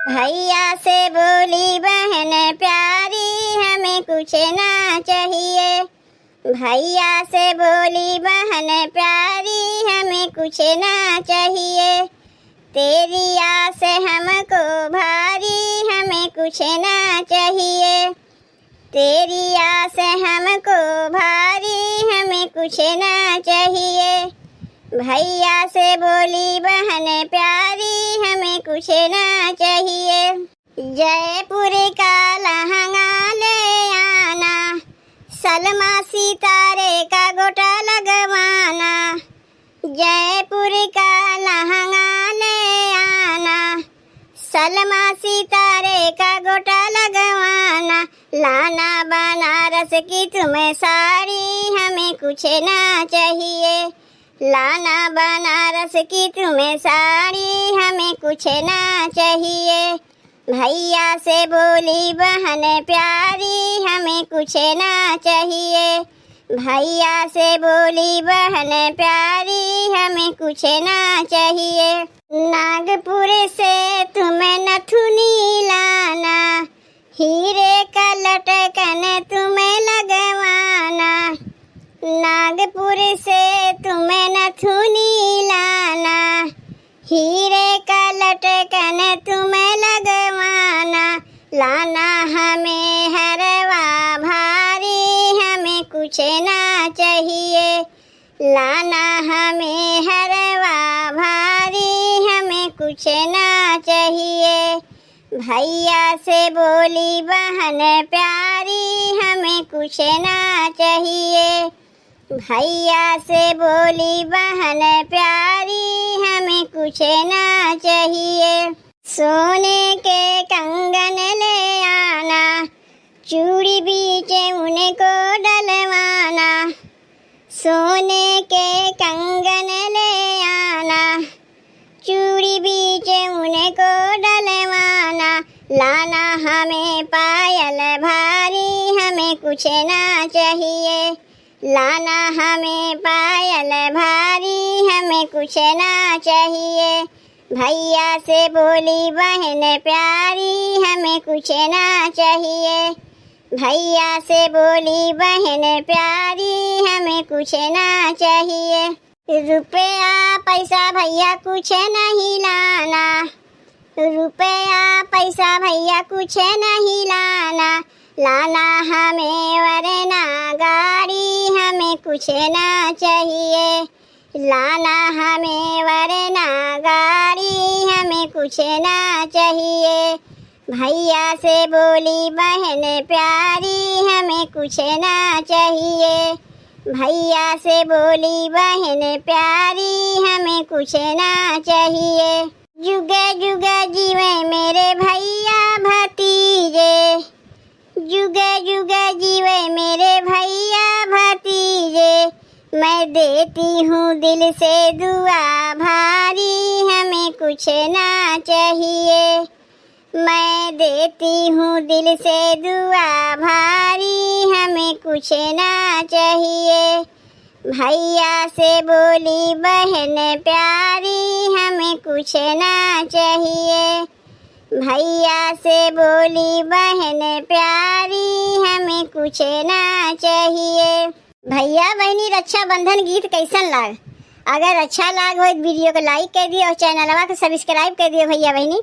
भैया से बोली बहन प्यारी हमें कुछ ना चाहिए। भैया से बोली बहन प्यारी हमें कुछ ना चाहिए। तेरी आस हमको भारी हमें कुछ ना चाहिए। तेरी आस हमको भारी हमें कुछ ना चाहिए। भैया से बोली बहन प्यारी हमें कुछ ना चाहिए। जयपुर का लहंगा ले आना, सलमा सितारे का गोटा लगवाना। जयपुर का लहंगा ले आना, सलमा सितारे का गोटा लगवाना। लाना बनारस की तुम्हें साड़ी हमें कुछ ना चाहिए। लाना बनारस की तुम्हें साड़ी हमें कुछ ना चाहिए। भैया से बोली बहन प्यारी हमें कुछ ना चाहिए। भैया से बोली बहन प्यारी हमें कुछ ना चाहिए। नागपुर से तुम्हें नथुनी लाना, हीरे का लटकन तुम्हें लगवाना। नागपुर से तुम्हें नथुनी लाना, हीरे का लटकन तुम्हें लगवाना। लाना हमें हरवा भारी हमें कुछ ना चाहिए। लाना हमें हरवा भारी हमें कुछ ना चाहिए। भैया से बोली बहन प्यारी हमें कुछ ना चाहिए। भैया से बोली बहन प्यारी हमें कुछ ना चाहिए। सोने के कंगन ले आना, चूड़ी बीच उनको डलवाना। सोने के कंगन ले आना, चूड़ी बीच उनको डलवाना। लाना हमें पायल भारी हमें कुछ ना चाहिए। लाना हमें पायल भारी हमें कुछ ना चाहिए। भैया से बोली बहन प्यारी हमें कुछ ना चाहिए। भैया से बोली बहन प्यारी हमें कुछ ना चाहिए। रुपया पैसा भैया कुछ नहीं लाना, रुपया पैसा भैया कुछ नहीं लाना। लाना हमें वरना गाड़ी हमें कुछ ना चाहिए। लाना हमें वरना गाड़ी हमें कुछ ना चाहिए। भैया से बोली बहन प्यारी हमें कुछ ना चाहिए। भैया से बोली बहन प्यारी हमें कुछ ना चाहिए। जुग जुग जीवे मेरे भैया भतीजे, जुग जुग जीवे मेरे भैया भतीजे। मैं देती हूँ दिल से दुआ भारी हमें कुछ ना चाहिए। मैं देती हूँ दिल से दुआ भारी हमें कुछ ना चाहिए। भैया से बोली बहन प्यारी हमें कुछ ना चाहिए। भैया से बोली बहन प्यारी हमें कुछ ना चाहिए। भैया बहनी रक्षाबंधन गीत कैसन लाग? अगर अच्छा लाग हो वीडियो को लाइक कर दियो और चैनलवा को सब्सक्राइब कर दियो भैया बहनी।